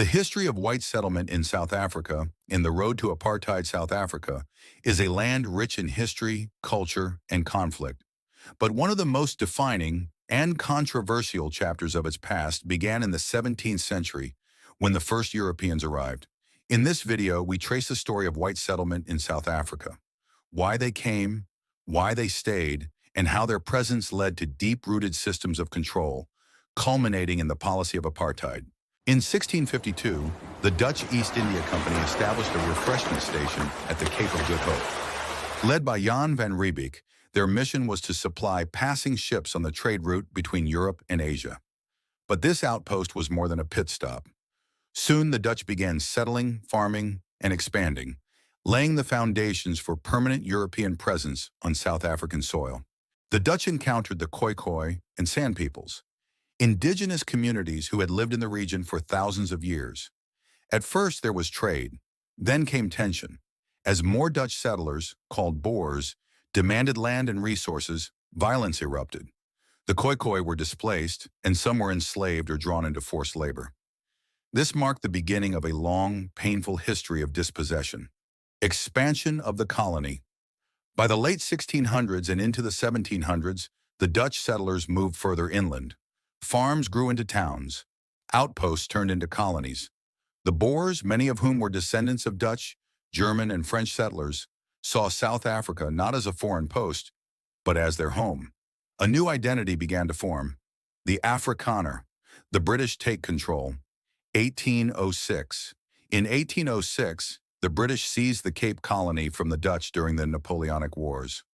The history of white settlement in South Africa, in the road to apartheid South Africa, is a land rich in history, culture, and conflict. But one of the most defining and controversial chapters of its past began in the 17th century when the first Europeans arrived. In this video, we trace the story of white settlement in South Africa, why they came, why they stayed, and how their presence led to deep-rooted systems of control, culminating in the policy of apartheid. In 1652, the Dutch East India Company established a refreshment station at the Cape of Good Hope. Led by Jan van Riebeeck, their mission was to supply passing ships on the trade route between Europe and Asia. But this outpost was more than a pit stop. Soon the Dutch began settling, farming, and expanding, laying the foundations for permanent European presence on South African soil. The Dutch encountered the Khoi and San peoples, indigenous communities who had lived in the region for thousands of years. At first there was trade, then came tension. As more Dutch settlers, called Boers, demanded land and resources, violence erupted. The Khoi were displaced, and some were enslaved or drawn into forced labor. This marked the beginning of a long, painful history of dispossession. Expansion of the colony. By the late 1600s and into the 1700s, the Dutch settlers moved further inland. Farms grew into towns. Outposts turned into colonies. The Boers, many of whom were descendants of Dutch, German, and French settlers, saw South Africa not as a foreign post, but as their home. A new identity began to form: the Afrikaner. The British take control. 1806. In 1806, the British seized the Cape Colony from the Dutch during the Napoleonic Wars.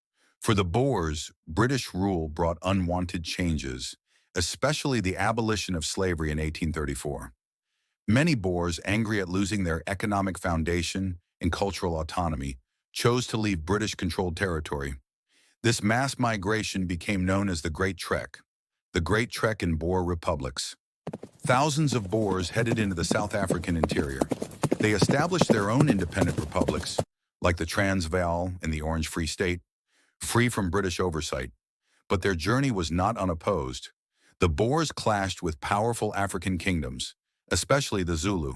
For the Boers, British rule brought unwanted changes, especially the abolition of slavery in 1834. Many Boers, angry at losing their economic foundation and cultural autonomy, chose to leave British-controlled territory. This mass migration became known as the Great Trek in Boer republics. Thousands of Boers headed into the South African interior. They established their own independent republics, like the Transvaal and the Orange Free State, free from British oversight. But their journey was not unopposed. The Boers clashed with powerful African kingdoms, especially the Zulu.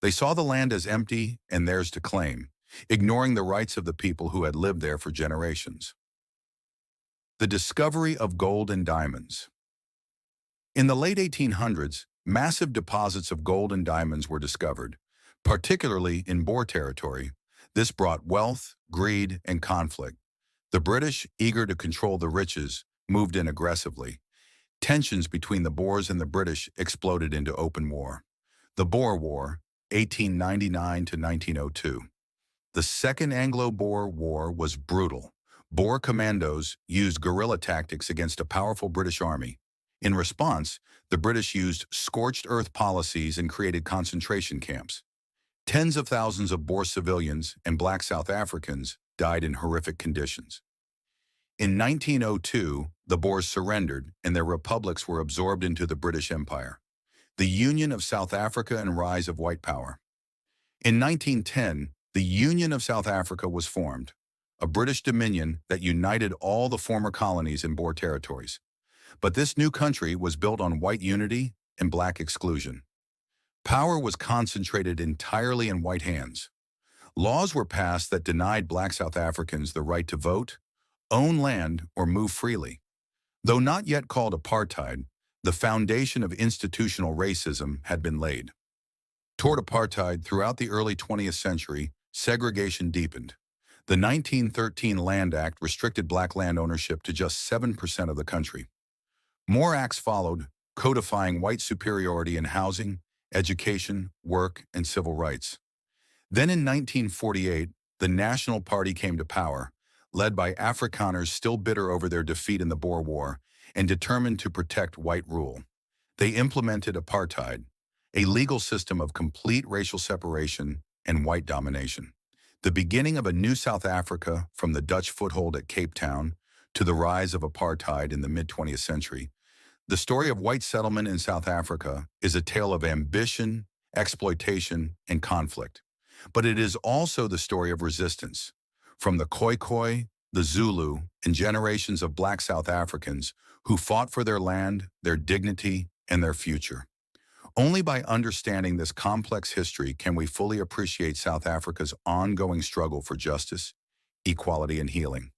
They saw the land as empty and theirs to claim, ignoring the rights of the people who had lived there for generations. The discovery of gold and diamonds. In the late 1800s, massive deposits of gold and diamonds were discovered, particularly in Boer territory. This brought wealth, greed, and conflict. The British, eager to control the riches, moved in aggressively. Tensions between the Boers and the British exploded into open war. The Boer War, 1899 to 1902. The Second Anglo-Boer War was brutal. Boer commandos used guerrilla tactics against a powerful British army. In response, the British used scorched earth policies and created concentration camps. Tens of thousands of Boer civilians and black South Africans died in horrific conditions. In 1902, the Boers surrendered and their republics were absorbed into the British Empire. The Union of South Africa and rise of white power. In 1910, the Union of South Africa was formed, a British dominion that united all the former colonies in Boer territories. But this new country was built on white unity and black exclusion. Power was concentrated entirely in white hands. Laws were passed that denied black South Africans the right to vote, own land, or move freely. Though not yet called apartheid, the foundation of institutional racism had been laid. Toward apartheid, throughout the early 20th century, segregation deepened. The 1913 Land Act restricted black land ownership to just 7% of the country. More acts followed, codifying white superiority in housing, education, work, and civil rights. Then in 1948, the National Party came to power, led by Afrikaners still bitter over their defeat in the Boer War and determined to protect white rule. They implemented apartheid, a legal system of complete racial separation and white domination. The beginning of a new South Africa, from the Dutch foothold at Cape Town to the rise of apartheid in the mid-20th century. The story of white settlement in South Africa is a tale of ambition, exploitation, and conflict. But it is also the story of resistance. From the Khoi, the Zulu, and generations of black South Africans who fought for their land, their dignity, and their future. Only by understanding this complex history can we fully appreciate South Africa's ongoing struggle for justice, equality, and healing.